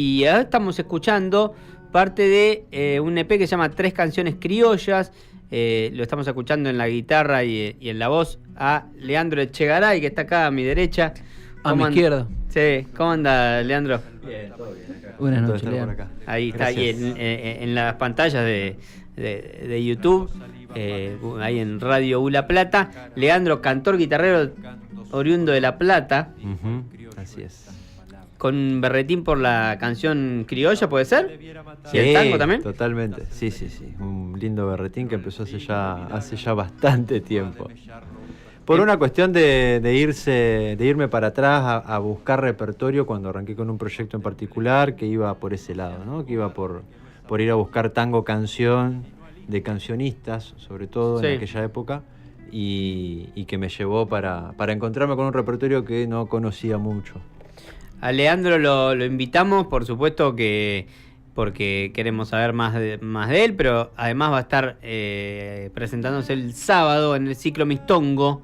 Y ahora estamos escuchando parte de un EP que se llama Tres Canciones Criollas. Lo estamos escuchando en la guitarra y en la voz a Leandro Echegaray, que está acá a mi derecha. A mi izquierda. Sí, ¿cómo anda, Leandro? Bien, todo bien acá. Buenas Todo noches, estar por Leandro. acá. Ahí está, ahí Gracias. en las pantallas de YouTube, ahí en Radio U La Plata. Leandro, cantor, guitarrero, oriundo de La Plata, Ujú, así es. con un berretín por la canción criolla, ¿puede ser? ¿Y Sí, el tango también? Totalmente. Sí. Un lindo berretín que empezó hace ya bastante tiempo. Por una cuestión de irme para atrás a buscar repertorio cuando arranqué con un proyecto en particular que iba por ese lado, ¿no? Que iba por ir a buscar tango canción de cancionistas, sobre todo Sí. en aquella época, y que me llevó para encontrarme con un repertorio que no conocía mucho. A Leandro lo invitamos, por supuesto que porque queremos saber más de él, pero además va a estar presentándose el sábado en el ciclo Mistongo,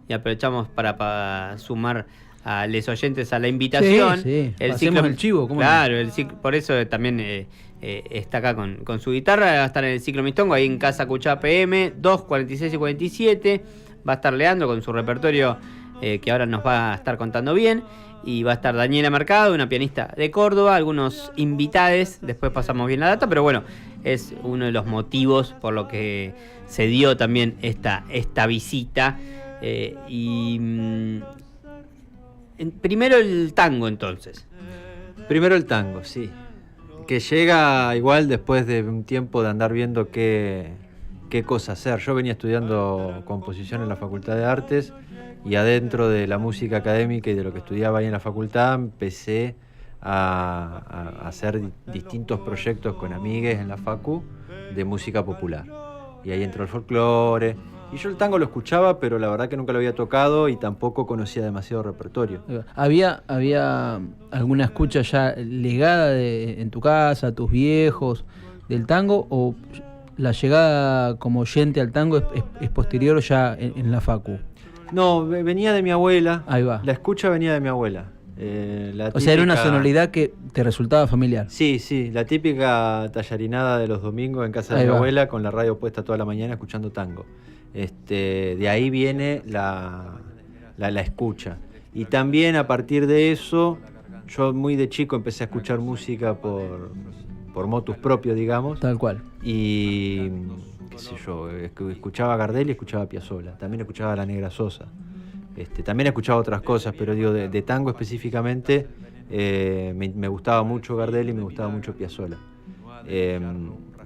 y aprovechamos para sumar a los oyentes a la invitación. Sí, pasemos el chivo, ¿cómo no? Claro, por eso también está acá con su guitarra. Va a estar en el ciclo Mistongo, ahí en Casa Cuchá PM, 2, 46 y 47. Va a estar Leandro con su repertorio que ahora nos va a estar contando bien. Y va a estar Daniela Mercado, una pianista de Córdoba, algunos invitados, después pasamos bien la data, pero bueno, es uno de los motivos por lo que se dio también esta visita. Primero el tango, entonces. Primero el tango, sí. Que llega igual después de un tiempo de andar viendo qué cosa hacer. Yo venía estudiando composición en la Facultad de Artes y adentro de la música académica y de lo que estudiaba ahí en la facultad empecé a hacer distintos proyectos con amigues en la facu de música popular. Y ahí entró el folclore. Y yo el tango lo escuchaba, pero la verdad que nunca lo había tocado y tampoco conocía demasiado repertorio. ¿Había alguna escucha ya legada en tu casa, tus viejos, del tango, o la llegada como oyente al tango es posterior ya en la facu? No, venía de mi abuela. Ahí va. La escucha venía de mi abuela. O sea, era una sonoridad que te resultaba familiar. Sí, la típica tallarinada de los domingos en casa de Ahí mi va. abuela con la radio puesta toda la mañana escuchando tango. De ahí viene la escucha. Y también a partir de eso, yo muy de chico empecé a escuchar música por motus propio, digamos. Tal cual. Y qué sé yo, escuchaba a Gardel y escuchaba a Piazzolla. También escuchaba a La Negra Sosa. También escuchaba otras cosas, pero digo, de tango específicamente, me gustaba mucho Gardel y me gustaba mucho Piazzolla.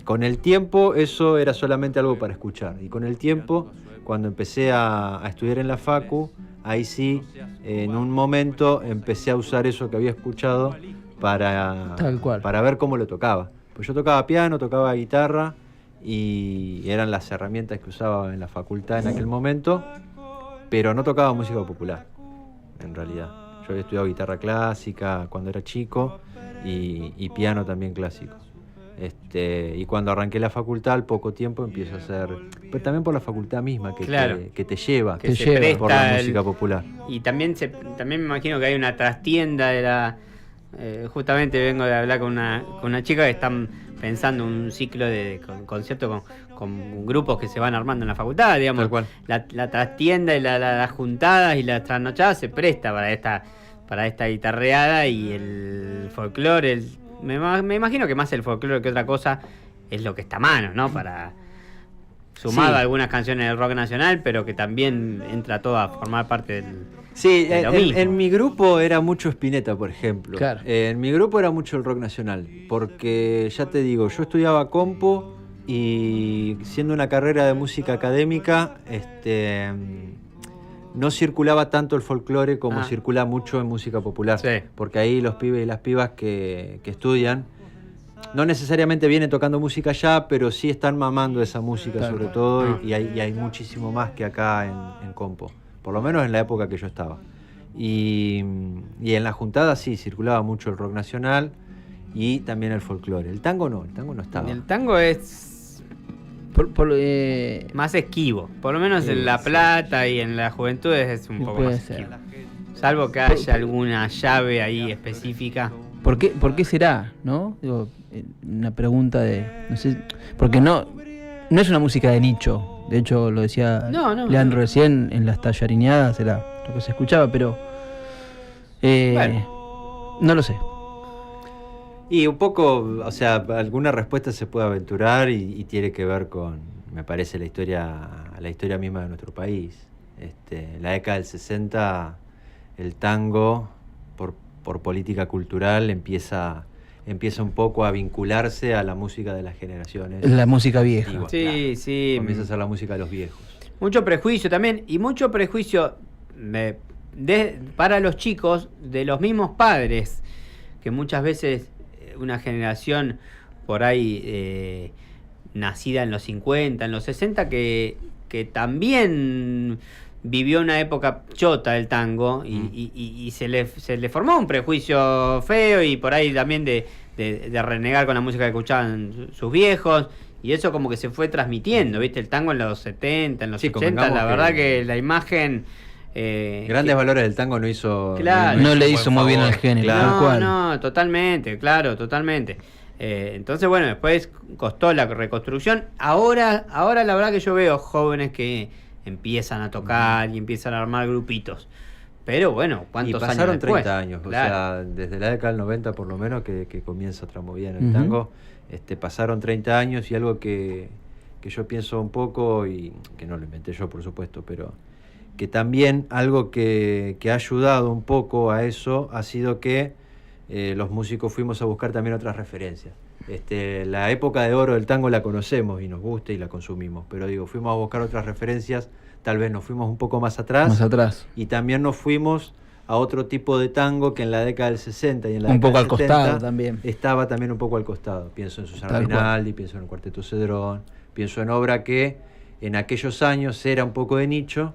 Con el tiempo eso era solamente algo para escuchar. Y con el tiempo, cuando empecé a estudiar en la facu, ahí sí, en un momento empecé a usar eso que había escuchado Tal cual. para ver cómo lo tocaba. Pues yo tocaba piano, tocaba guitarra y eran las herramientas que usaba en la facultad en aquel momento, pero no tocaba música popular, en realidad. Yo había estudiado guitarra clásica cuando era chico y piano también clásico. Y cuando arranqué la facultad, al poco tiempo empiezo a hacer, pero también por la facultad misma que, Claro. que te lleva Que se presta por la música popular. Y también me imagino que hay una trastienda de la... justamente vengo de hablar con una chica que están pensando un ciclo de conciertos con grupos que se van armando en la facultad, digamos. Tal cual. La trastienda y las juntadas y las trasnochadas se presta para esta guitarreada, y el folclore, me imagino que más el folclore que otra cosa es lo que está a mano, ¿no? Para sumar Sí. algunas canciones del rock nacional, pero que también entra todo a formar parte del... Sí, de lo mismo. en mi grupo era mucho Spinetta, por ejemplo. Claro. En mi grupo era mucho el rock nacional, porque ya te digo, yo estudiaba compo y siendo una carrera de música académica, no circulaba tanto el folclore como circula mucho en música popular. Sí. Porque ahí los pibes y las pibas que estudian no necesariamente vienen tocando música ya, pero sí están mamando esa música, Claro. sobre todo, y hay muchísimo más que acá en compo. Por lo menos en la época que yo estaba. Y en la juntada sí, circulaba mucho el rock nacional y también el folclore. El tango no estaba. El tango es más esquivo, por lo menos en La Plata y en la juventud es un poco Puede más ser. esquivo. Salvo que haya alguna llave ahí específica. ¿Por qué será, no? Digo, una pregunta de, no sé, porque no es una música de nicho. De hecho, lo decía Leandro recién, en las tallarineadas era lo que se escuchaba, pero no lo sé. Y un poco, o sea, alguna respuesta se puede aventurar y tiene que ver con, me parece, la historia misma de nuestro país. La década del 60, el tango, por política cultural, empieza un poco a vincularse a la música de las generaciones. La música vieja. Igual, Sí, claro. sí. Comienza a ser la música de los viejos. Mucho prejuicio también, y mucho prejuicio para los chicos de los mismos padres, que muchas veces una generación por ahí nacida en los 50, en los 60, que también vivió una época chota del tango y se le formó un prejuicio feo, y por ahí también de renegar con la música que escuchaban sus viejos, y eso como que se fue transmitiendo, ¿viste? El tango en los 70, en los 80, la verdad que la imagen... Grandes valores del tango no hizo... Claro. No le hizo muy bien al género. Claro. No, totalmente, claro, totalmente. Entonces, bueno, después costó la reconstrucción. Ahora la verdad que yo veo jóvenes que empiezan a tocar y empiezan a armar grupitos. Pero bueno, ¿cuántos años pasaron después? 30 años, Claro. o sea, desde la década del 90 por lo menos que comienza otra movida en el tango. Pasaron 30 años, y algo que yo pienso un poco, y que no lo inventé yo, por supuesto, pero que también algo que ha ayudado un poco a eso ha sido que los músicos fuimos a buscar también otras referencias. La época de oro del tango la conocemos y nos gusta y la consumimos, pero digo, fuimos a buscar otras referencias, tal vez nos fuimos un poco más atrás. Y también nos fuimos a otro tipo de tango que en la década del 60 y en la un década poco del al 70 costado también. estaba también un poco al costado. Pienso en Susana Rinaldi, pienso en el Cuarteto Cedrón, pienso en obra que en aquellos años era un poco de nicho,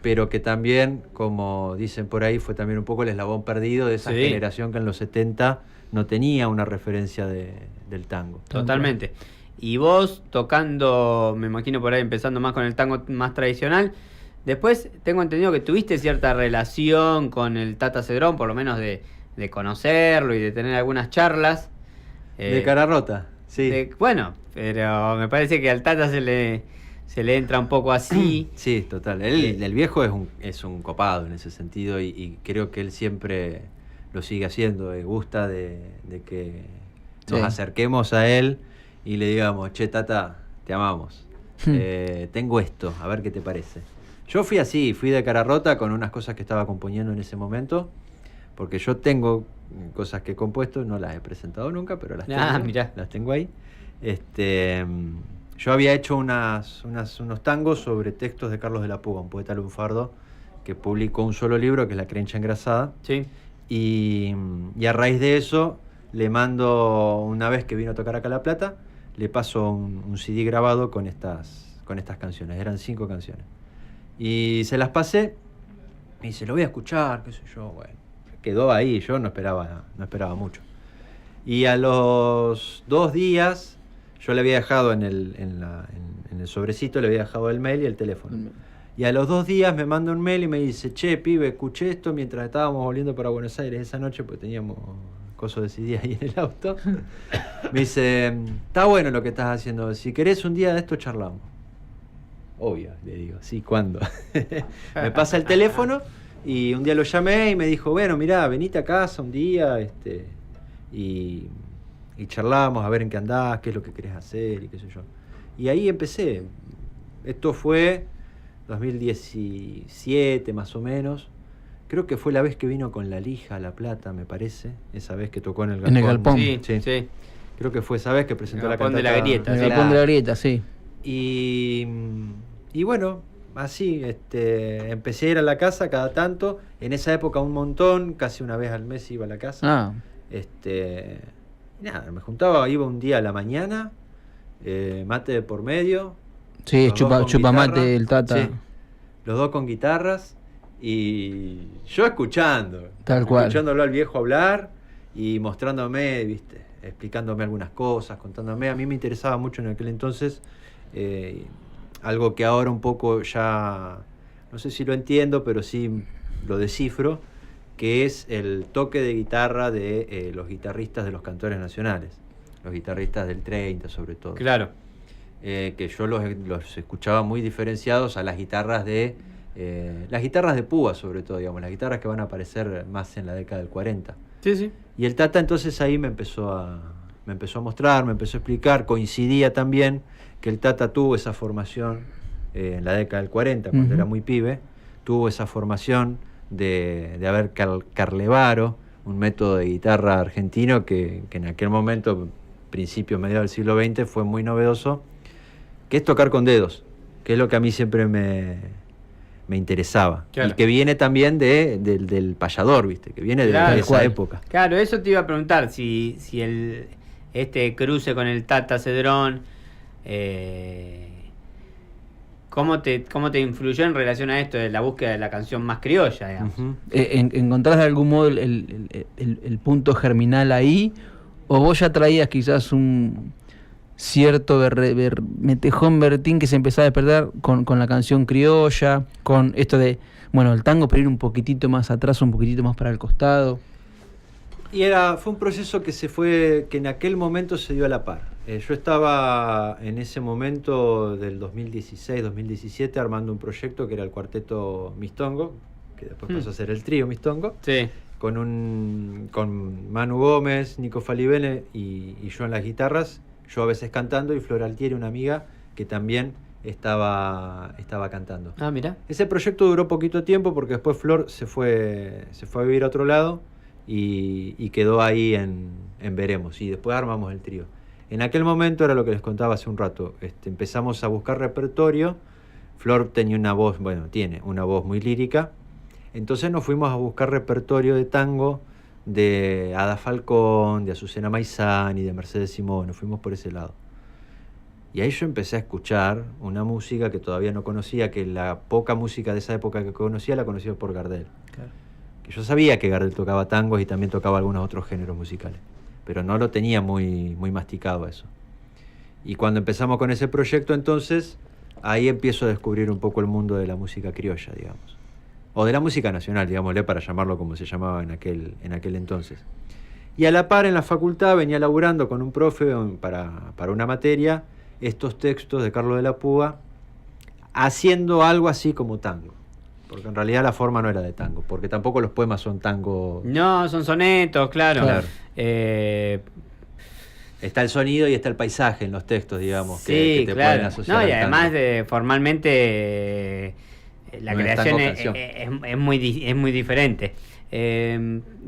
pero que también, como dicen por ahí, fue también un poco el eslabón perdido de esa generación que en los 70 no tenía una referencia del tango. Totalmente. Y vos tocando, me imagino por ahí empezando más con el tango más tradicional, después tengo entendido que tuviste cierta relación con el Tata Cedrón, por lo menos de conocerlo y de tener algunas charlas. De cara rota, sí. Bueno, pero me parece que al Tata se le entra un poco así. Sí, total. El viejo es un copado en ese sentido, y creo que él siempre lo sigue haciendo. Gusta de que nos acerquemos a él y le digamos, che, Tata, te amamos. Tengo esto, a ver qué te parece. Yo fui así, fui de cara rota con unas cosas que estaba componiendo en ese momento, porque yo tengo cosas que he compuesto, no las he presentado nunca, pero las tengo, mirá. las tengo ahí. Yo había hecho unos tangos sobre textos de Carlos de la Puga, un poeta lunfardo que publicó un solo libro, que es La Crencha Engrasada. Sí. Y a raíz de eso le mando, una vez que vino a tocar acá a La Plata, le paso un CD grabado con estas canciones. Eran 5 canciones. Y se las pasé, y dice, lo voy a escuchar, qué sé yo. Bueno, quedó ahí, yo no esperaba mucho. Y a los 2 días... Yo le había dejado en el sobrecito, le había dejado el mail y el teléfono. Y a los 2 días me manda un mail y me dice, che, pibe, escuché esto mientras estábamos volviendo para Buenos Aires esa noche, porque teníamos cosas de CD ahí en el auto. Me dice, está bueno lo que estás haciendo, si querés un día de esto charlamos. Obvio, le digo, sí, ¿cuándo? Me pasa el teléfono y un día lo llamé y me dijo, bueno, mirá, venite a casa un día, y charlamos a ver en qué andás, qué es lo que querés hacer y qué sé yo. Y ahí empecé. Esto fue 2017 más o menos. Creo que fue la vez que vino con La Lija a La Plata, me parece. Esa vez que tocó en el Galpón. En el Galpón. Sí. Creo que fue esa vez que presentó la cantata de la Grieta. En el Galpón de la Grieta, sí. Y bueno, así, empecé a ir a la casa cada tanto. En esa época un montón, casi una vez al mes iba a la casa. Nada, me juntaba, iba un día a la mañana, mate de por medio. Sí, chupa mate el Tata. Sí, los 2 con guitarras y yo escuchando. Tal cual. Escuchándolo al viejo hablar y mostrándome, viste, explicándome algunas cosas, contándome. A mí me interesaba mucho en aquel entonces, algo que ahora un poco ya, no sé si lo entiendo, pero sí lo descifro, que es el toque de guitarra de los guitarristas de los cantores nacionales, los guitarristas del 30 sobre todo. Claro. Que yo los escuchaba muy diferenciados a las guitarras de púa sobre todo, digamos, las guitarras que van a aparecer más en la década del 40. Sí, sí. Y el Tata entonces ahí me empezó a mostrar, me empezó a explicar, coincidía también que el Tata tuvo esa formación en la década del 40, cuando era muy pibe, tuvo esa formación de haber Carlevaro, un método de guitarra argentino que en aquel momento, principios, mediados del siglo XX, fue muy novedoso, que es tocar con dedos, que es lo que a mí siempre me interesaba. Claro. Y que viene también del payador, ¿viste? Que viene de esa época. Claro, eso te iba a preguntar, si este cruce con el Tata Cedrón, ¿cómo te influyó en relación a esto de la búsqueda de la canción más criolla, digamos? Uh-huh. ¿Encontrás de algún modo el punto germinal ahí? ¿O vos ya traías quizás un cierto metejón Bertín que se empezaba a despertar con la canción criolla, con esto de, bueno, el tango, pero ir un poquitito más atrás, un poquitito más para el costado? Y fue un proceso que en aquel momento se dio a la par. Yo estaba en ese momento del 2016-2017 armando un proyecto que era el Cuarteto Mistongo, que después pasó a ser el Trío Mistongo, Sí. con Manu Gómez, Nico Falibene y yo en las guitarras, yo a veces cantando, y Flor Altieri, una amiga, que también estaba cantando. Ah, mira. Ese proyecto duró poquito tiempo porque después Flor se fue a vivir a otro lado y quedó ahí en Veremos, y después armamos el trío. En aquel momento, era lo que les contaba hace un rato, empezamos a buscar repertorio. Flor tenía tiene una voz muy lírica, entonces nos fuimos a buscar repertorio de tango de Ada Falcón, de Azucena Maizani, de Mercedes Simón, nos fuimos por ese lado. Y ahí yo empecé a escuchar una música que todavía no conocía, que la poca música de esa época que conocía la conocía por Gardel. Claro. Que yo sabía que Gardel tocaba tangos y también tocaba algunos otros géneros musicales, pero no lo tenía muy masticado eso. Y cuando empezamos con ese proyecto, entonces, ahí empiezo a descubrir un poco el mundo de la música criolla, digamos. O de la música nacional, digámosle, para llamarlo como se llamaba en aquel entonces. Y a la par, en la facultad, venía laburando con un profe para una materia estos textos de Carlos de la Púa, haciendo algo así como tango. Porque en realidad la forma no era de tango, porque tampoco los poemas son tango. No, son sonetos, claro. Está el sonido y está el paisaje en los textos, digamos, Sí, que te claro. pueden asociar No, y al además tango. Formalmente la No es creación tango canción. es muy diferente.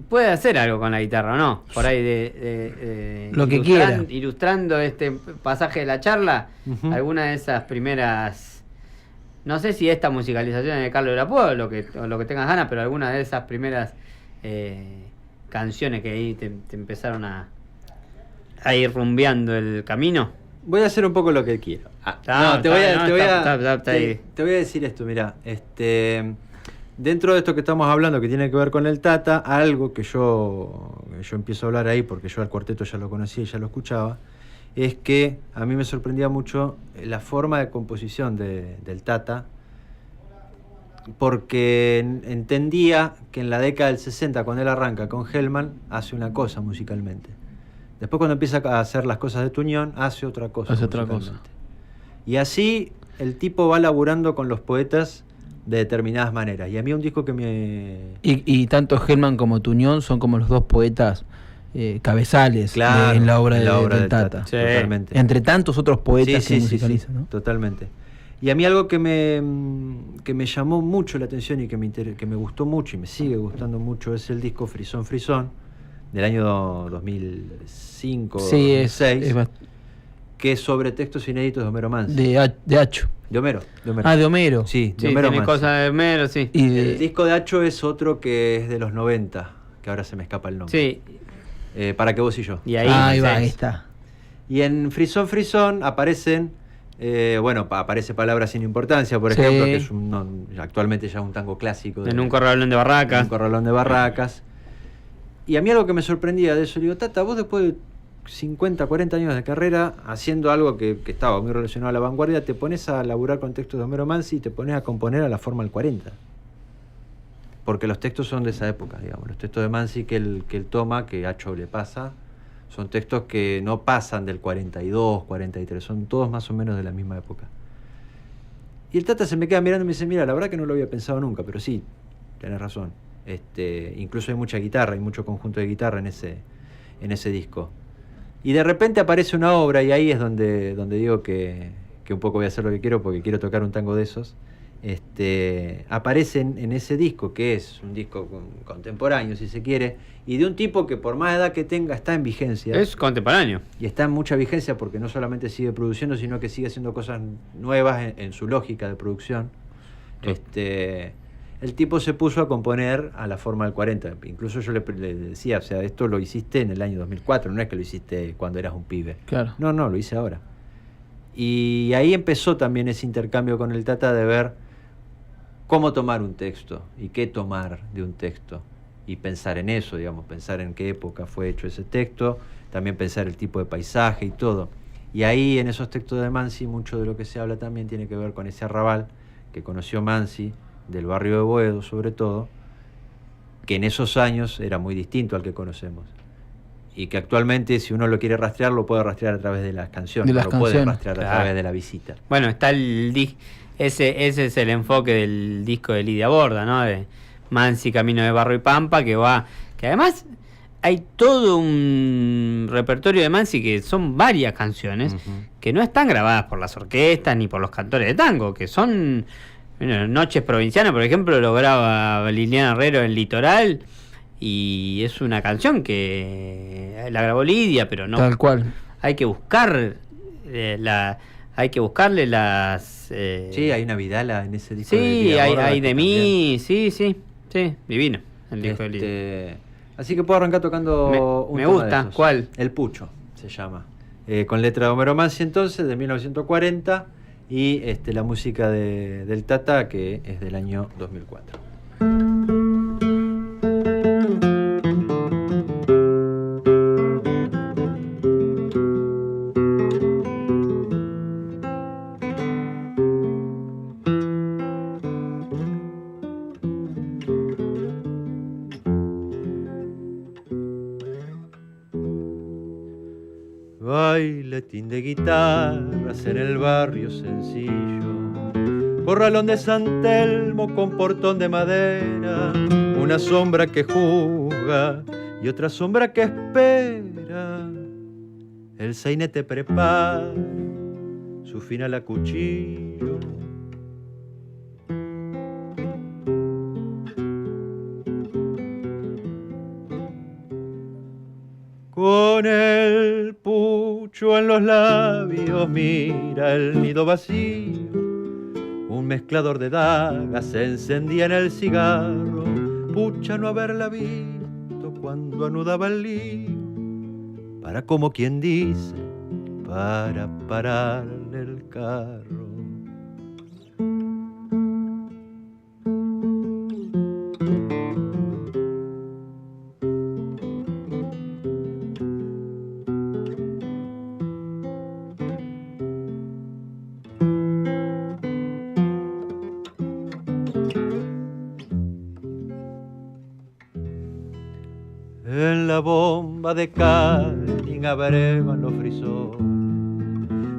Puede hacer algo con la guitarra, ¿o no? Por ahí Lo que quiera. Ilustrando este pasaje de la charla, Ujú. alguna de esas primeras, no sé si esta musicalización de Carlos de la Púa o lo que tengas ganas, pero alguna de esas primeras canciones que ahí te empezaron a ir rumbeando el camino. Voy a hacer un poco lo que quiero. Te voy a decir esto, mirá, dentro de esto que estamos hablando, que tiene que ver con el Tata, algo que yo empiezo a hablar ahí, porque yo al cuarteto ya lo conocía y ya lo escuchaba, es que a mí me sorprendía mucho la forma de composición del Tata, porque entendía que en la década del 60, cuando él arranca con Hellman, hace una cosa musicalmente. Después, cuando empieza a hacer las cosas de Tuñón, hace otra cosa. Y así el tipo va laburando con los poetas de determinadas maneras. Y a mí un disco que me... Y tanto Hellman como Tuñón son como los dos poetas cabezales en la obra del Tata. Sí. Totalmente. Entre tantos otros poetas que musicalizan, sí, ¿no? Totalmente. Y a mí algo que me llamó mucho la atención y que me gustó mucho y me sigue gustando mucho es el disco Frisón Frisón, del año 2005 Sí, 2006, que es sobre textos inéditos de Homero Mansi. De Acho. De Homero. Ah, de Homero. Sí, de Sí, Homero tiene Mansi. cosas de Homero, sí. Y El disco de Acho es otro que es de los 90, que ahora se me escapa el nombre. Sí, Para que vos y yo. y ahí, ahí va, sí. ahí está. Y en Frisón Frisón aparecen, aparece Palabras sin importancia, por Sí. ejemplo, que es actualmente ya un tango clásico. En un corralón de barracas. Un corralón de barracas. Y a mí algo que me sorprendía de eso, le digo, Tata, vos después de 50, 40 años de carrera, haciendo algo que estaba muy relacionado a la vanguardia, te pones a laburar con textos de Homero Mansi y te pones a componer a la forma del 40. porque los textos son de esa época, digamos. Los textos de Mansi que él toma, que Acho le pasa, son textos que no pasan del 42, 43, son todos más o menos de la misma época. Y el Tata se me queda mirando y me dice, mira, la verdad que no lo había pensado nunca, pero sí, tenés razón. Incluso hay mucha guitarra, hay mucho conjunto de guitarra en ese disco. Y de repente aparece una obra, y ahí es donde digo que un poco voy a hacer lo que quiero, porque quiero tocar un tango de esos. Aparece en ese disco, que es un disco contemporáneo, si se quiere, y de un tipo que por más edad que tenga está en vigencia. Es contemporáneo. Y está en mucha vigencia porque no solamente sigue produciendo, sino que sigue haciendo cosas nuevas en su lógica de producción. El tipo se puso a componer a la forma del 40. Incluso yo le decía, o sea, esto lo hiciste en el año 2004, no es que lo hiciste cuando eras un pibe. Claro. No, lo hice ahora. Y ahí empezó también ese intercambio con el Tata de ver cómo tomar un texto y qué tomar de un texto. Y pensar en eso, digamos, pensar en qué época fue hecho ese texto, también pensar el tipo de paisaje y todo. Y ahí en esos textos de Mansi, mucho de lo que se habla también tiene que ver con ese arrabal que conoció Mansi, del barrio de Boedo sobre todo, que en esos años era muy distinto al que conocemos. Y que actualmente, si uno lo quiere rastrear, lo puede rastrear a través de las canciones, lo puede rastrear a través de la visita. Bueno, está ese es el enfoque del disco de Lidia Borda, ¿no? De Mansi, Camino de Barro y Pampa, que además hay todo un repertorio de Mansi que son varias canciones que no están grabadas por las orquestas ni por los cantores de tango, que son Noches Provincianas, por ejemplo, lo graba Liliana Herrero en Litoral, y es una canción que la grabó Lidia, pero no. Tal cual. Hay que buscar hay que buscarle las. Sí, hay una Vidala en ese disco. Sí, hay de mí, sí, divino el disco de Lidia. Así que puedo arrancar tocando me gusta. ¿Cuál? El Pucho se llama. Con letra de Homero Mansi, entonces, de 1940, y la música del Tata, que es del año 2004. Bailetín de guitarras en el barrio sencillo, corralón de San Telmo con portón de madera, una sombra que juzga y otra sombra que espera. El sainete prepara su final a cuchillo. Con el pucho en los labios mira el nido vacío. Un mezclador de dagas se encendía en el cigarro. Pucha no haberla visto cuando anudaba el lío, para, como quien dice, para pararle el carro. En la bomba de Canning abrevan los frisones,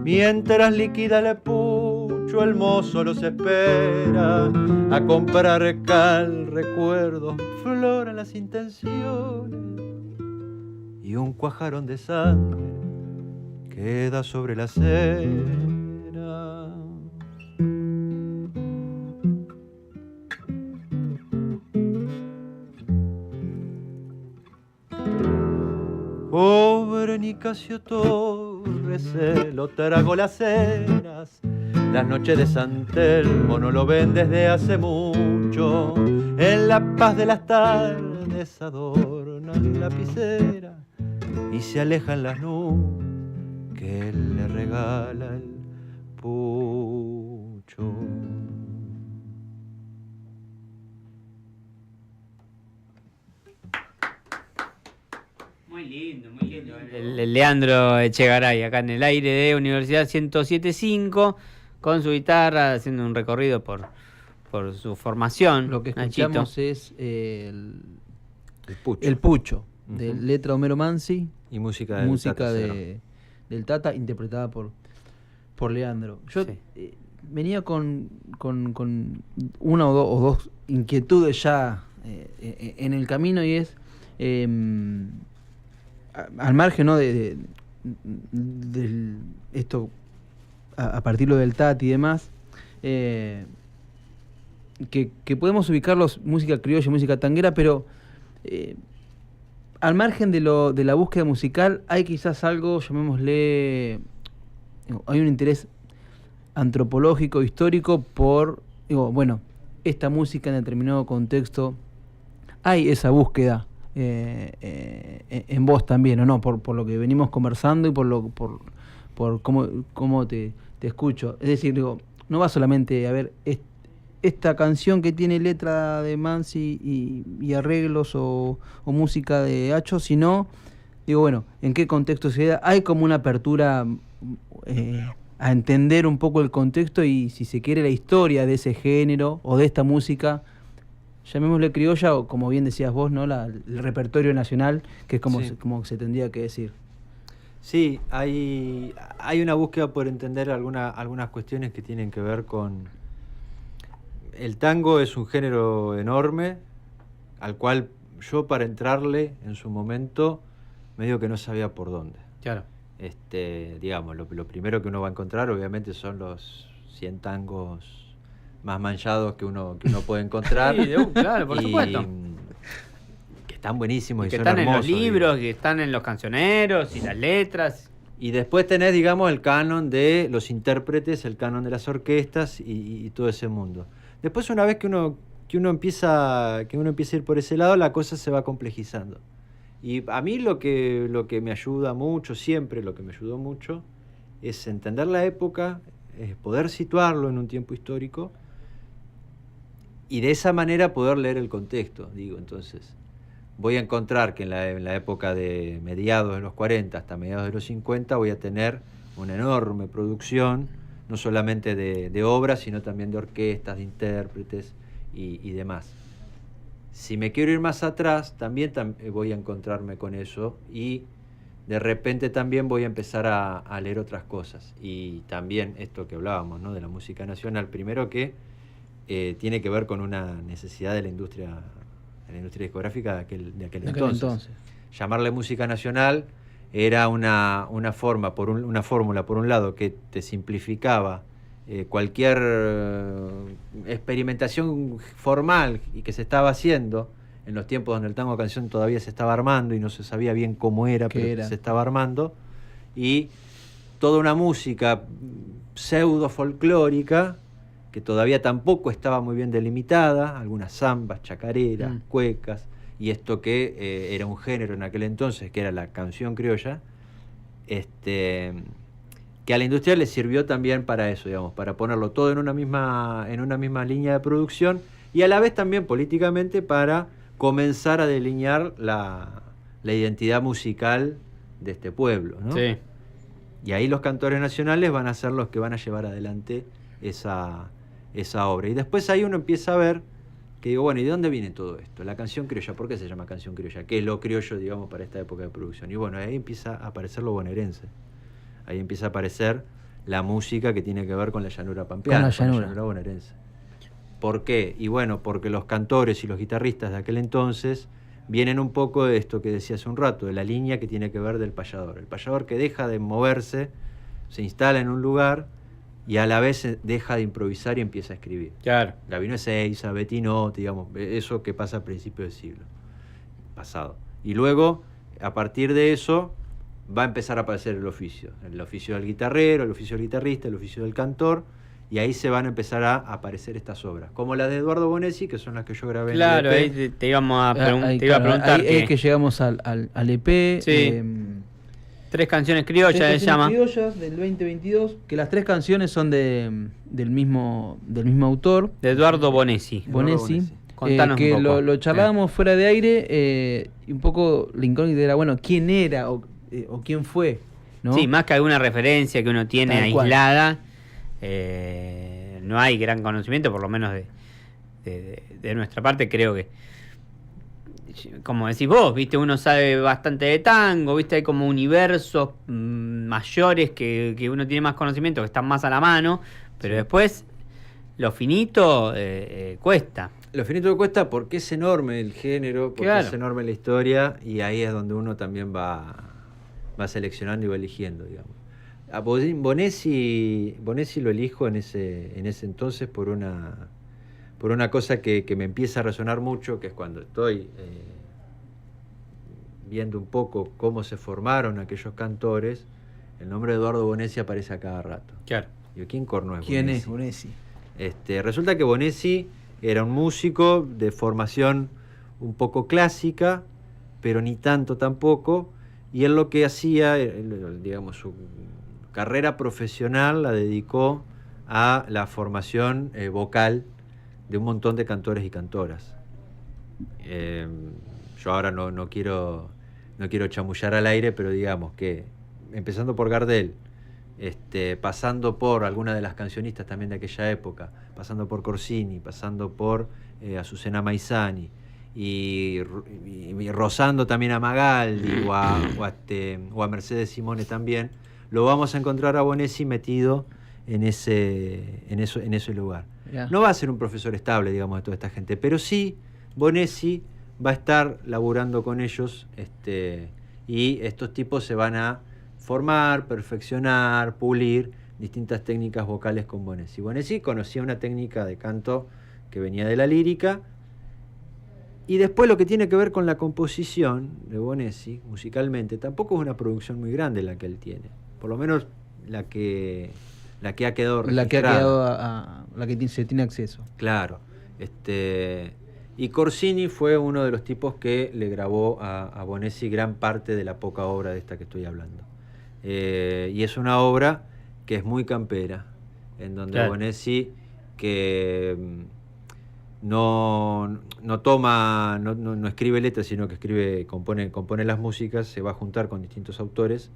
mientras liquida el pucho el mozo los espera a comprar cal, recuerdos, floran las intenciones, y un cuajarón de sangre queda sobre la acera. Pobre Nicasio Torres se lo tragó las cenas. Las noches de San Telmo no lo ven desde hace mucho. En la paz de las tardes adornan la lapicera y se alejan las nubes que él le regala el pucho. Muy lindo, muy lindo. El Leandro Echegaray, acá en el aire de Universidad 107.5, con su guitarra, haciendo un recorrido por por su formación. Lo que Nachito. escuchamos es Pucho. El Pucho, Ujú. de letra Homero Mansi, Y música del música Tata Cero. del Tata, interpretada por Leandro. Yo Sí. venía con una o dos inquietudes ya en el camino, y es al margen, ¿no? Del esto a partir lo del Tati y demás, que podemos ubicarlos música criolla, música tanguera, pero al margen de la búsqueda musical hay quizás algo, llamémosle, hay un interés antropológico, histórico por, bueno, esta música en determinado contexto, hay esa búsqueda en vos también, ¿o no? Por lo que venimos conversando y por cómo te escucho. Es decir, digo, no va solamente a ver esta canción que tiene letra de Mansi y arreglos o música de Hacho, sino, digo, bueno, ¿en qué contexto se da? Hay como una apertura a entender un poco el contexto y, si se quiere, la historia de ese género o de esta música, llamémosle criolla, o como bien decías vos, ¿no? El repertorio nacional, que es como, Sí. como se tendría que decir. Sí, hay una búsqueda por entender algunas cuestiones que tienen que ver con... El tango es un género enorme, al cual yo, para entrarle en su momento, medio que no sabía por dónde. Claro. Digamos, lo primero que uno va a encontrar obviamente son los 100 tangos más manchados que uno puede encontrar. Sí, claro, por supuesto. Que están buenísimos y Que son están hermosos, en los libros, digo. que están en los cancioneros y las letras. Y después tenés, digamos, el canon de los intérpretes, el canon de las orquestas y todo ese mundo. Después, una vez que uno empieza a ir por ese lado, la cosa se va complejizando. Y a mí lo que me ayuda mucho, siempre lo que me ayudó mucho, es entender la época, es poder situarlo en un tiempo histórico y de esa manera poder leer el contexto. Digo, entonces, voy a encontrar que en la época de mediados de los 40 hasta mediados de los 50 voy a tener una enorme producción, no solamente de obras, sino también de orquestas, de intérpretes y demás. Si me quiero ir más atrás, también voy a encontrarme con eso y de repente también voy a empezar a leer otras cosas. Y también esto que hablábamos, ¿no? De la música nacional, primero que tiene que ver con una necesidad de la industria discográfica de aquel entonces. Llamarle música nacional era una fórmula, por un lado, que te simplificaba cualquier experimentación formal y que se estaba haciendo en los tiempos donde el tango canción todavía se estaba armando y no se sabía bien cómo era, pero se estaba armando, y toda una música pseudo folclórica que todavía tampoco estaba muy bien delimitada, algunas zambas, chacareras, cuecas, y esto que era un género en aquel entonces, que era la canción criolla, que a la industria le sirvió también para eso, digamos, para ponerlo todo en una misma línea de producción y a la vez también políticamente para comenzar a delinear la identidad musical de este pueblo, ¿no? Sí. Y ahí los cantores nacionales van a ser los que van a llevar adelante esa obra. Y después ahí uno empieza a ver que digo, bueno, ¿y de dónde viene todo esto? La canción criolla, ¿por qué se llama canción criolla? ¿Qué es lo criollo, digamos, para esta época de producción? Y bueno, ahí empieza a aparecer lo bonaerense. Ahí empieza a aparecer la música que tiene que ver con la llanura pampeana, con la llanura bonaerense. ¿Por qué? Y bueno, porque los cantores y los guitarristas de aquel entonces vienen un poco de esto que decía hace un rato, de la línea que tiene que ver del payador. El payador que deja de moverse, se instala en un lugar y a la vez deja de improvisar y empieza a escribir. Claro. Gabino Ezeiza, Bettinotti, digamos, eso que pasa a principios del siglo pasado. Y luego, a partir de eso, va a empezar a aparecer el oficio del guitarrero, el oficio del guitarrista, el oficio del cantor, y ahí se van a empezar a aparecer estas obras, como las de Eduardo Bonesi, que son las que yo grabé Claro, en el EP. ahí te iba a preguntar. Ahí es que llegamos al EP. Sí. 3 canciones criollas, se llama. Criollas del 2022, que las 3 canciones son del mismo autor. De Eduardo Bonesi. Contanos que un poco. Lo charlábamos fuera de aire, y un poco la incógnita era, bueno, ¿quién era o quién fue? ¿No? Sí, más que alguna referencia que uno tiene aislada, no hay gran conocimiento, por lo menos de nuestra parte, creo que, como decís vos, viste, uno sabe bastante de tango, viste, hay como universos mayores que uno tiene más conocimiento, que están más a la mano, pero después lo finito cuesta. Lo finito cuesta porque es enorme el género, porque Claro. es enorme la historia, y ahí es donde uno también va seleccionando y va eligiendo, digamos. A Bonesi lo elijo en ese entonces por una cosa que me empieza a resonar mucho, que es cuando estoy viendo un poco cómo se formaron aquellos cantores. El nombre de Eduardo Bonesi aparece a cada rato. Claro. Digo, ¿quién corno es ¿Quién Bonesi? es Bonesi? Resulta que Bonesi era un músico de formación un poco clásica, pero ni tanto tampoco, y él lo que hacía, digamos, su carrera profesional la dedicó a la formación vocal de un montón de cantores y cantoras. Yo ahora no quiero chamullar al aire, pero digamos que empezando por Gardel, pasando por algunas de las cancionistas también de aquella época, pasando por Corsini, pasando por Azucena Maizani y rozando también a Magaldi o a Mercedes Simone también, lo vamos a encontrar a Bonesi metido en ese lugar. Ya. No va a ser un profesor estable, digamos, de toda esta gente, pero sí Bonesi va a estar laburando con ellos, y estos tipos se van a formar, perfeccionar, pulir distintas técnicas vocales con Bonesi. Bonesi conocía una técnica de canto que venía de la lírica, y después lo que tiene que ver con la composición de Bonesi, musicalmente, tampoco es una producción muy grande la que él tiene, por lo menos la que ha quedado registrada. La que ha quedado la que se tiene acceso. Claro. Y Corsini fue uno de los tipos que le grabó a Bonesi gran parte de la poca obra de esta que estoy hablando. Y es una obra que es muy campera, en donde Claro. Bonesi, que no toma, no escribe letras, sino que compone las músicas, se va a juntar con distintos autores,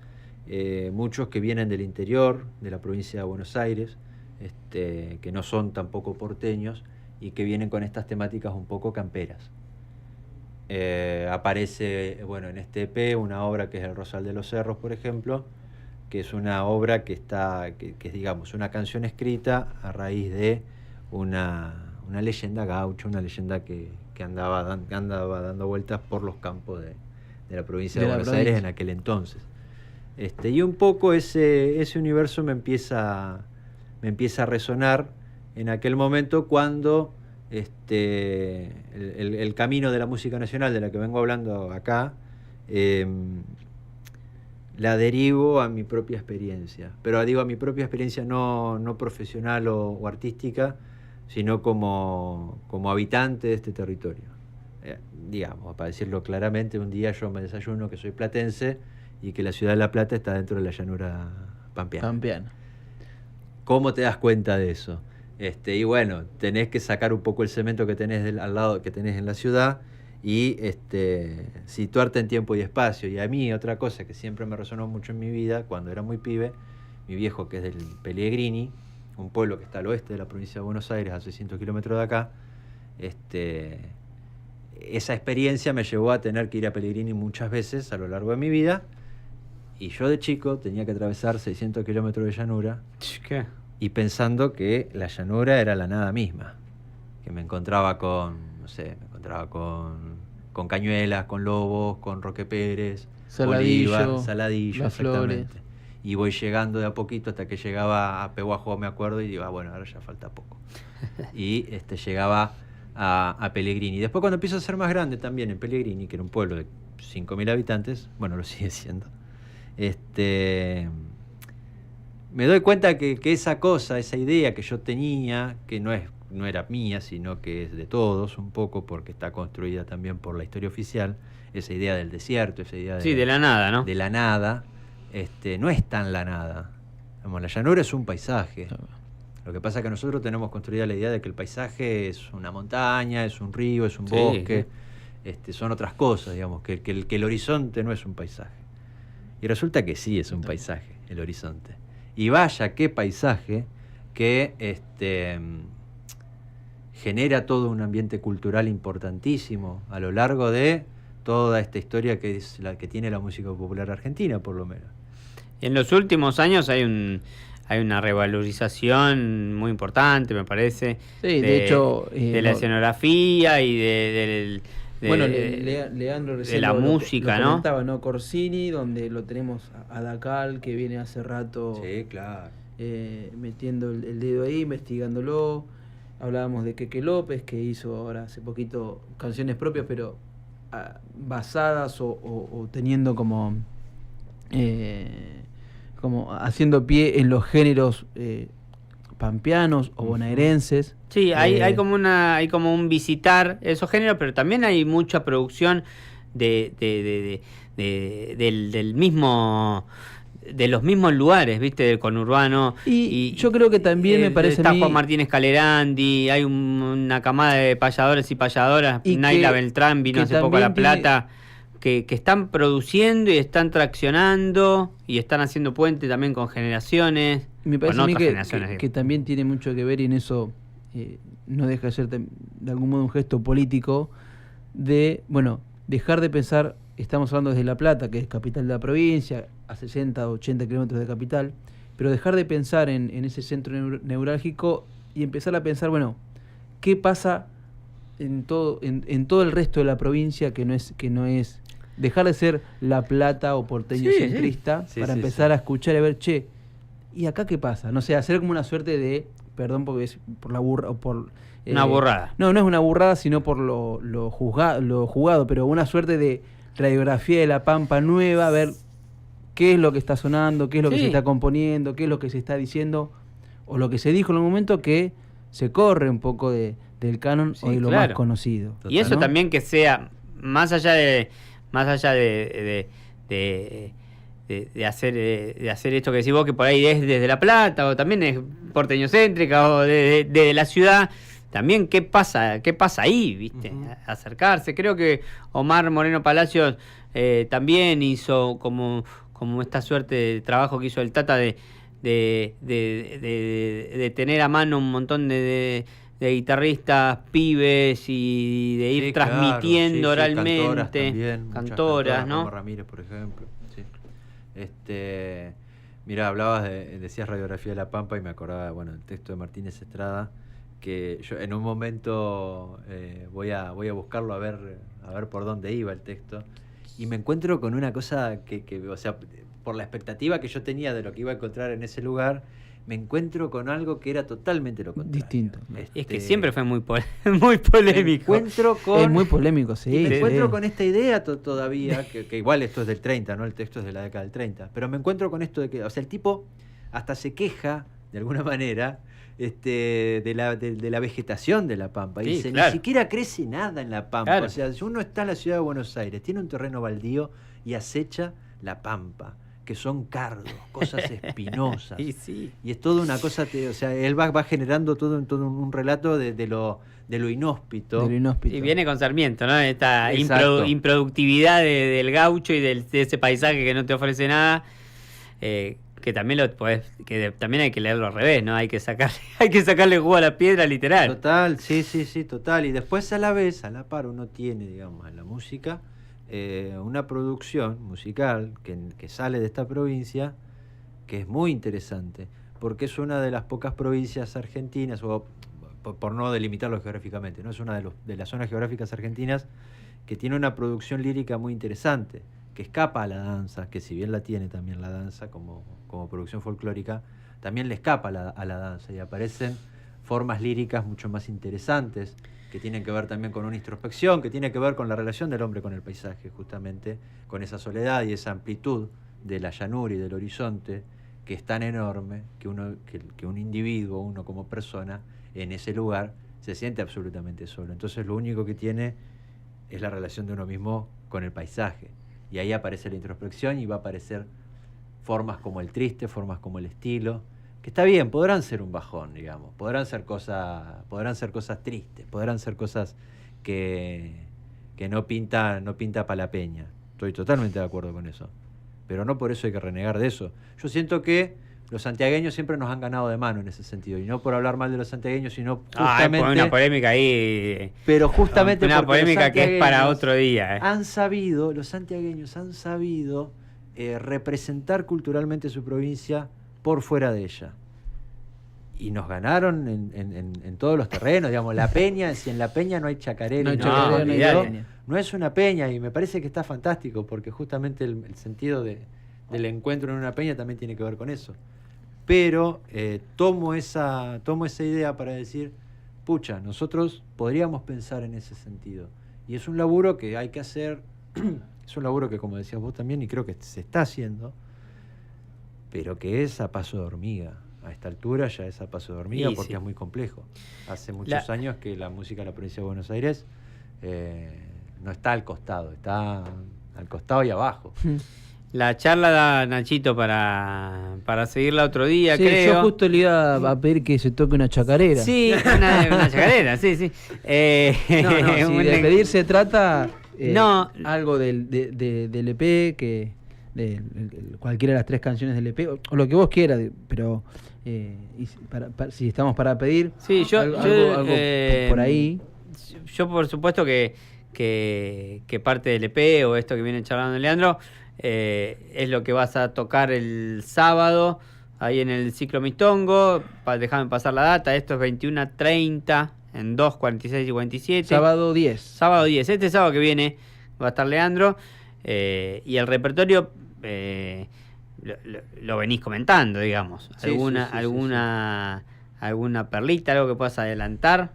muchos que vienen del interior, de la provincia de Buenos Aires, que no son tampoco porteños, y que vienen con estas temáticas un poco camperas. Aparece, bueno, en este EP una obra que es El Rosal de los Cerros, por ejemplo, que es una obra que es, digamos, una canción escrita a raíz de una leyenda gaucha, una leyenda que andaba dando vueltas por los campos de la provincia de Buenos Aires en aquel entonces. Y un poco ese universo me empieza a resonar en aquel momento, cuando el camino de la música nacional, de la que vengo hablando acá, la derivo a mi propia experiencia. Pero digo a mi propia experiencia no profesional o artística, sino como habitante de este territorio. Digamos, para decirlo claramente, un día yo me desayuno que soy platense y que la ciudad de La Plata está dentro de la llanura pampeana. ¿Cómo te das cuenta de eso? Y bueno, tenés que sacar un poco el cemento que tenés al lado, que tenés en la ciudad, y situarte en tiempo y espacio. Y a mí, otra cosa que siempre me resonó mucho en mi vida, cuando era muy pibe, mi viejo, que es del Pellegrini, un pueblo que está al oeste de la provincia de Buenos Aires, a 600 kilómetros de acá, esa experiencia me llevó a tener que ir a Pellegrini muchas veces a lo largo de mi vida, y yo de chico tenía que atravesar 600 kilómetros de llanura. ¿Qué? Y pensando que la llanura era la nada misma, que me encontraba con Cañuelas, con Lobos, con Roque Pérez, Bolívar, Saladillo, Las exactamente. Flores. Y voy llegando de a poquito hasta que llegaba a Pehuajó, me acuerdo, y digo, bueno, ahora ya falta poco. Y llegaba a Pellegrini. Después, cuando empiezo a ser más grande también, en Pellegrini, que era un pueblo de 5.000 habitantes, bueno, lo sigue siendo, me doy cuenta que esa cosa, esa idea que yo tenía, que no era mía, sino que es de todos un poco, porque está construida también por la historia oficial, esa idea del desierto, esa idea de la nada, ¿no? De la nada, no es tan la nada. Digamos, la llanura es un paisaje. Lo que pasa es que nosotros tenemos construida la idea de que el paisaje es una montaña, es un río, es un bosque, son otras cosas, digamos, que el horizonte no es un paisaje. Y resulta que sí es un paisaje, el horizonte. Y vaya qué paisaje que genera todo un ambiente cultural importantísimo a lo largo de toda esta historia que es la que tiene la música popular argentina, por lo menos. En los últimos años hay una revalorización muy importante, me parece. Sí, de hecho, de la escenografía y de Leandro recién de la música, lo ¿no? comentaba, ¿no? Corsini, donde lo tenemos a Dacal, que viene hace rato Sí, claro. metiendo el dedo ahí, investigándolo. Hablábamos de Queque López, que hizo ahora hace poquito canciones propias, pero basadas o teniendo como haciendo pie en los géneros pampeanos o bonaerenses. Sí, hay como un visitar esos géneros, pero también hay mucha producción del mismo, de los mismos lugares, ¿viste? Del conurbano. Y yo creo que también me parece está a mí... Juan Martínez Calerandi, hay una camada de payadores y payadoras, Y Naila que- Beltrán vino que hace poco a La también tiene- Plata, que están produciendo y están traccionando y están haciendo puente también con generaciones, Me parece con a mí otras que generaciones. que también tiene mucho que ver, y en eso no deja de ser de algún modo un gesto político de, bueno, dejar de pensar, estamos hablando desde La Plata, que es capital de la provincia, a 60 o 80 kilómetros de capital, pero dejar de pensar en ese centro neurálgico y empezar a pensar, bueno, ¿qué pasa en todo el resto de la provincia que no es dejar de ser La Plata o porteño Sí, centrista sí. Sí, para sí, empezar sí. a escuchar y a ver, che, ¿y acá qué pasa? No sé, hacer como una suerte de, perdón porque es por la burra o por... Una burrada. No es una burrada, sino por lo jugado, pero una suerte de radiografía de la Pampa nueva, a ver qué es lo que está sonando, qué es lo que Sí. se está componiendo, qué es lo que se está diciendo, o lo que se dijo en un momento que se corre un poco del canon Sí, o de lo claro. más conocido. Y eso ¿no? también que sea, más allá de hacer esto que decís vos, que por ahí es desde La Plata, o también es porteñocéntrica, o de la ciudad, también qué pasa ahí, ¿viste? Ujú. Acercarse. Creo que Omar Moreno Palacios también hizo como esta suerte de trabajo que hizo el Tata de tener a mano un montón de guitarristas, pibes, y de ir Sí, claro, transmitiendo sí, sí, oralmente. cantoras también, muchas Cantoras, ¿no? Roma Ramírez, por ejemplo. Sí. Mirá, hablabas decías radiografía de La Pampa y me acordaba, bueno, el texto de Martínez Estrada, que yo en un momento voy a buscarlo a ver por dónde iba el texto, y me encuentro con una cosa que, o sea, por la expectativa que yo tenía de lo que iba a encontrar en ese lugar, me encuentro con algo que era totalmente lo contrario. Distinto. Es que siempre fue muy muy polémico. Me encuentro con... Es muy polémico, sí. Y me sí. encuentro con esta idea todavía, que igual esto es del 30, ¿no? El texto es de la década del 30. Pero me encuentro con esto de que, o sea, el tipo hasta se queja, de alguna manera, de la vegetación de La Pampa. Y Sí, dice, claro. ni siquiera crece nada en La Pampa. Claro. O sea, si uno está en la ciudad de Buenos Aires, tiene un terreno baldío y acecha La Pampa, que son cardos, cosas espinosas. Y sí. Y es toda una cosa, o sea, él va generando todo un relato de lo inhóspito. De lo inhóspito. Y viene con Sarmiento, ¿no? Esta Exacto. improductividad del gaucho y de ese paisaje que no te ofrece nada, que también también hay que leerlo al revés, ¿no? Hay que sacarle jugo a la piedra, literal. Total, sí, total. Y después a la par, uno tiene, digamos, en la música, una producción musical que sale de esta provincia, que es muy interesante, porque es una de las pocas provincias argentinas, o por no delimitarlo geográficamente, ¿no? Es una de las zonas geográficas argentinas que tiene una producción lírica muy interesante, que escapa a la danza, que si bien la tiene también la danza como producción folclórica, también le escapa a la danza, y aparecen formas líricas mucho más interesantes, que tienen que ver también con una introspección, que tiene que ver con la relación del hombre con el paisaje, justamente, con esa soledad y esa amplitud de la llanura y del horizonte, que es tan enorme que un individuo, uno como persona, en ese lugar se siente absolutamente solo. Entonces lo único que tiene es la relación de uno mismo con el paisaje. Y ahí aparece la introspección y va a aparecer formas como el triste, formas como el estilo, que está bien, podrán ser un bajón, digamos, podrán ser cosas tristes, podrán ser cosas que no pinta para la peña. Estoy totalmente de acuerdo con eso. Pero no por eso hay que renegar de eso. Yo siento que los santiagueños siempre nos han ganado de mano en ese sentido. Y no por hablar mal de los santiagueños, sino justamente... justamente... una polémica ahí... Pero justamente una porque polémica que es para otro día. Los santiagueños han sabido representar culturalmente su provincia por fuera de ella. Y nos ganaron en todos los terrenos, digamos, la peña, si en la peña no hay chacarera, no es una peña, y me parece que está fantástico, porque justamente el sentido del encuentro en una peña también tiene que ver con eso. Pero tomo esa idea para decir, pucha, nosotros podríamos pensar en ese sentido. Y es un laburo que hay que hacer, es un laburo que, como decías vos también, y creo que se está haciendo, pero que es a paso de hormiga. A esta altura ya es a paso de hormiga, porque es muy complejo. Hace muchos años que la música de la provincia de Buenos Aires no está al costado, está al costado y abajo. La charla da Nachito para seguirla otro día, sí, creo. Yo justo le iba a pedir que se toque una chacarera. Sí, una chacarera, sí. Si de pedir se trata algo del EP, que cualquiera de las 3 canciones del EP, o lo que vos quieras, pero si estamos para pedir algo por ahí. Yo por supuesto que parte del EP o esto que viene charlando Leandro es lo que vas a tocar el sábado ahí en el Ciclo Mistongo. Déjame pasar la data, esto es 21:30 en 2, 46 y 47. Sábado 10. Sábado 10, este sábado que viene va a estar Leandro, y el repertorio lo venís comentando, digamos. Sí, ¿Alguna perlita, algo que puedas adelantar?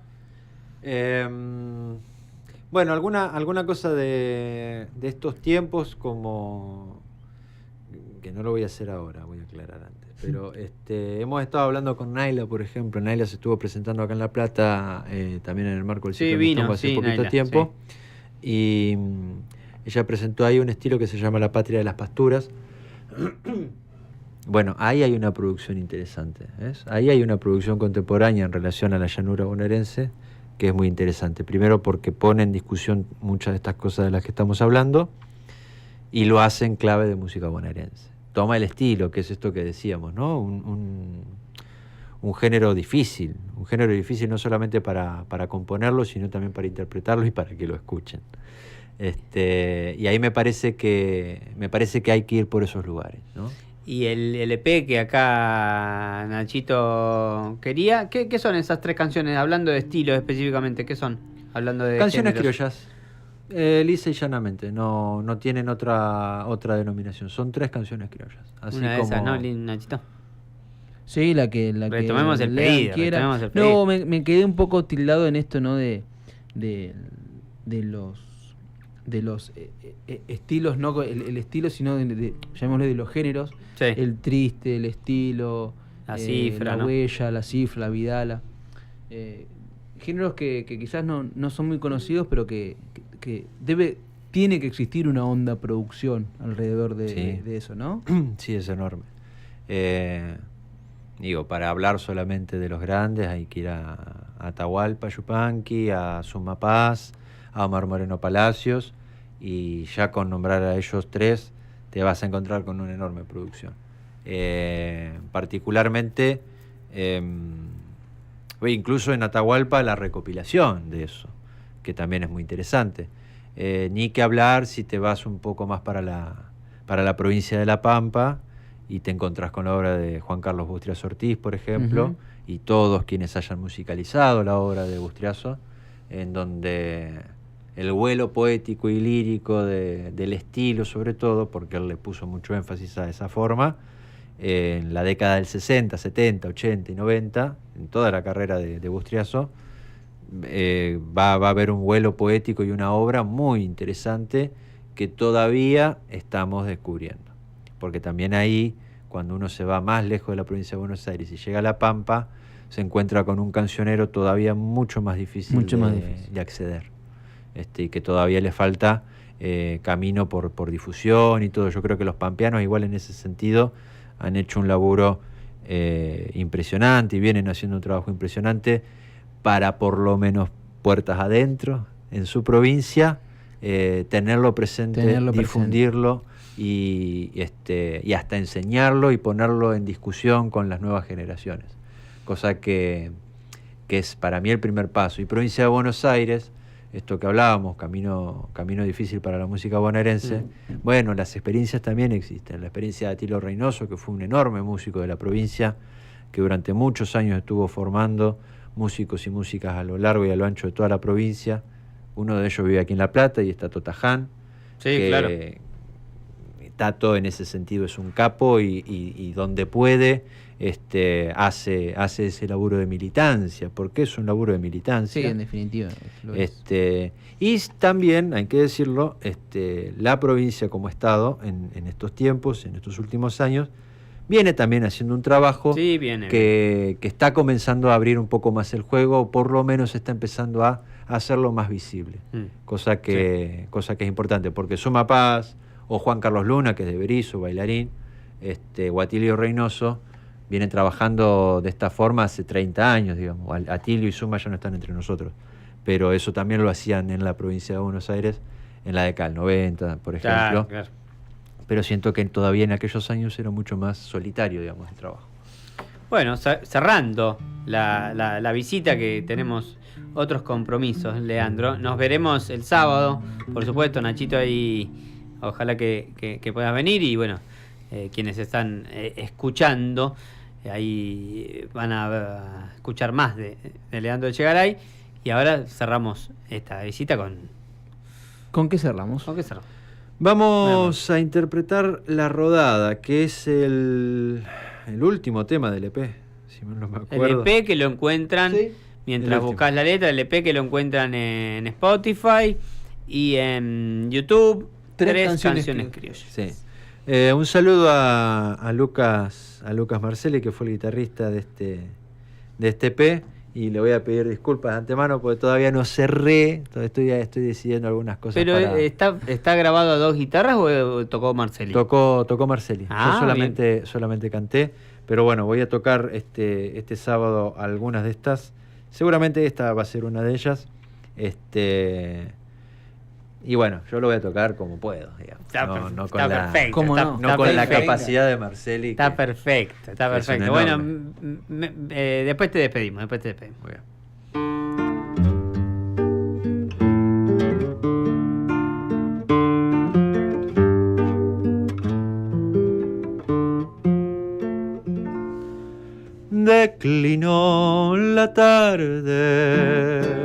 Bueno, alguna cosa de estos tiempos, como que no lo voy a hacer ahora, voy a aclarar antes. Pero hemos estado hablando con Naila, por ejemplo. Naila se estuvo presentando acá en La Plata, también en el marco del Ciclo Mistongo hace poquito Naila, tiempo. Sí. Y ella presentó ahí un estilo que se llama La Patria de las Pasturas. Bueno, ahí hay una producción interesante, ¿ves? Ahí hay una producción contemporánea en relación a la llanura bonaerense, que es muy interesante. Primero porque pone en discusión muchas de estas cosas de las que estamos hablando, y lo hace en clave de música bonaerense. Toma el estilo, que es esto que decíamos, ¿no? Un género difícil no solamente para componerlo, sino también para interpretarlo y para que lo escuchen. Y ahí me parece que hay que ir por esos lugares, ¿no? Y el EP que acá Nachito quería, ¿qué son esas 3 canciones? Hablando de estilo específicamente, ¿qué son? Hablando de canciones géneros. criollas, lisa y llanamente, no tienen otra denominación, son 3 canciones criollas. Así una de como... esas, ¿no, Nachito? Sí, la que retomemos el pedido. No, me quedé un poco tildado en esto, ¿no? De los estilos, no el estilo, sino llamémosle de los géneros. Sí. El triste, el estilo, la cifra, la huella, la cifra, la vidala. Géneros que quizás no son muy conocidos, pero que tiene que existir una onda producción alrededor de eso, ¿no? Sí, es enorme. Para hablar solamente de los grandes hay que ir a Atahualpa Yupanqui, a Sumapaz, a Omar Moreno Palacios, y ya con nombrar a ellos 3 te vas a encontrar con una enorme producción. Particularmente, incluso en Atahualpa, la recopilación de eso, que también es muy interesante. Ni que hablar si te vas un poco más para la provincia de La Pampa y te encontrás con la obra de Juan Carlos Bustriazo Ortiz, por ejemplo, y todos quienes hayan musicalizado la obra de Bustriazo, en donde el vuelo poético y lírico del estilo, sobre todo, porque él le puso mucho énfasis a esa forma, en la década del 60, 70, 80 y 90, en toda la carrera de Bustriazo, va a haber un vuelo poético y una obra muy interesante que todavía estamos descubriendo. Porque también ahí, cuando uno se va más lejos de la provincia de Buenos Aires y llega a La Pampa, se encuentra con un cancionero todavía mucho más difícil de acceder. Y que todavía le falta camino por difusión y todo. Yo creo que los pampeanos, igual en ese sentido, han hecho un laburo impresionante y vienen haciendo un trabajo impresionante para, por lo menos puertas adentro, en su provincia, tenerlo presente, difundirlo, y hasta enseñarlo y ponerlo en discusión con las nuevas generaciones. Cosa que es para mí el primer paso. Y provincia de Buenos Aires, esto que hablábamos, camino difícil para la música bonaerense, bueno, las experiencias también existen. La experiencia de Atilio Reynoso, que fue un enorme músico de la provincia, que durante muchos años estuvo formando músicos y músicas a lo largo y a lo ancho de toda la provincia. Uno de ellos vive aquí en La Plata y está Totaján. Sí, claro. Tato en ese sentido es un capo y donde puede hace ese laburo de militancia, porque es un laburo de militancia. Sí, en definitiva. Lo es. Y también, hay que decirlo, la provincia como Estado en estos tiempos, en estos últimos años, viene también haciendo un trabajo que está comenzando a abrir un poco más el juego, o por lo menos está empezando a hacerlo más visible, cosa que es importante, porque Suma Paz o Juan Carlos Luna, que es de Berizo, bailarín, o Atilio Reynoso, vienen trabajando de esta forma hace 30 años, digamos. Atilio y Suma ya no están entre nosotros, pero eso también lo hacían en la provincia de Buenos Aires, en la década del 90, por ejemplo. Claro. Pero siento que todavía en aquellos años era mucho más solitario, digamos, el trabajo. Bueno, cerrando la visita, que tenemos otros compromisos, Leandro. Nos veremos el sábado, por supuesto, Nachito, ahí ojalá que puedas venir, y bueno, quienes están escuchando, ahí van a escuchar más de Leandro Echegaray. Y ahora cerramos esta visita con... ¿Con qué cerramos? ¿Con qué cerramos? Vamos a interpretar La Rodada, que es el último tema del EP, si no me acuerdo. El EP que lo encuentran, mientras buscas la letra, el EP que lo encuentran en Spotify y en YouTube. Tres canciones criollas. Sí. Un saludo a Lucas Marcelli, que fue el guitarrista de este EP. Y le voy a pedir disculpas de antemano porque todavía no cerré, todavía estoy decidiendo algunas cosas. ¿Pero está grabado a dos guitarras o tocó Marcelli? Tocó Marcelli. Yo solamente canté, pero bueno, voy a tocar este sábado algunas de estas. Seguramente esta va a ser una de ellas. Y bueno, yo lo voy a tocar como puedo, digamos. Está perfecto. No con la capacidad de Marcelli. Está perfecto. Bueno, después te despedimos. Muy bien. Declinó la tarde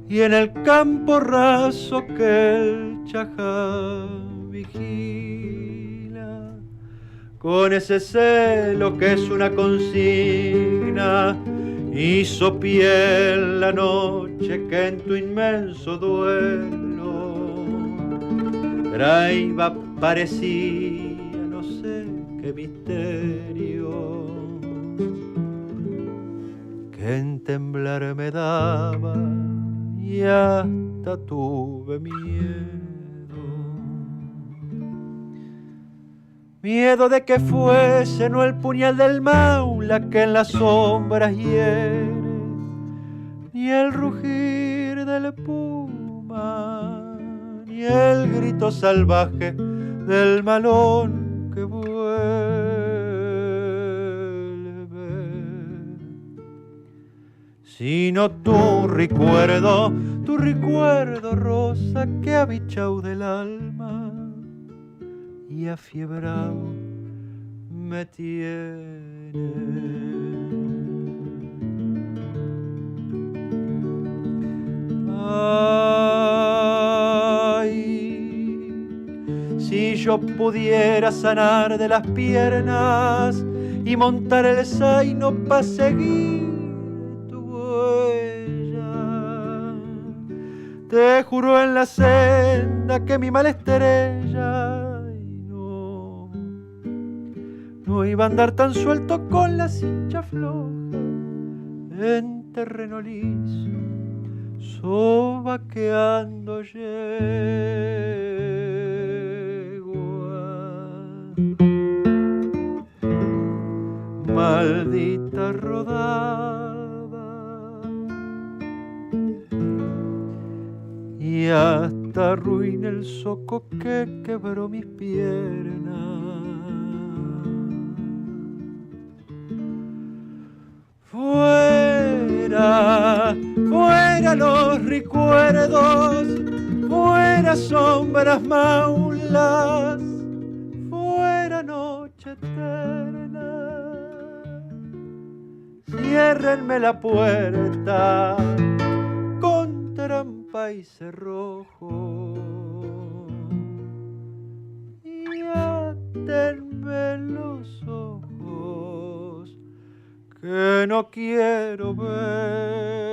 y en el campo raso que el Chajá vigila, con ese celo que es una consigna, hizo piel la noche que en tu inmenso duelo traiba parecía no sé qué misterio, que en temblar me daba y hasta tuve miedo de que fuese no el puñal del maula que en las sombras hiere, ni el rugir del puma, ni el grito salvaje del malón que vuelve, sino tu recuerdo rosa que abichao del alma y afiebrao me tiene. Ay, si yo pudiera sanar de las piernas y montar el zaino pa' seguir tu huella, te juro en la senda que mi mal estrella no iba a andar tan suelto con la cincha floja en terreno liso, sobaqueando yegua. Maldita rodada y hasta tormenta arruine el zoco que quebró mis piernas. Fuera, fuera los recuerdos, fuera sombras maulas, fuera noche eterna. Ciérrenme la puerta con trampa y cerrojo y átenme los ojos que no quiero ver.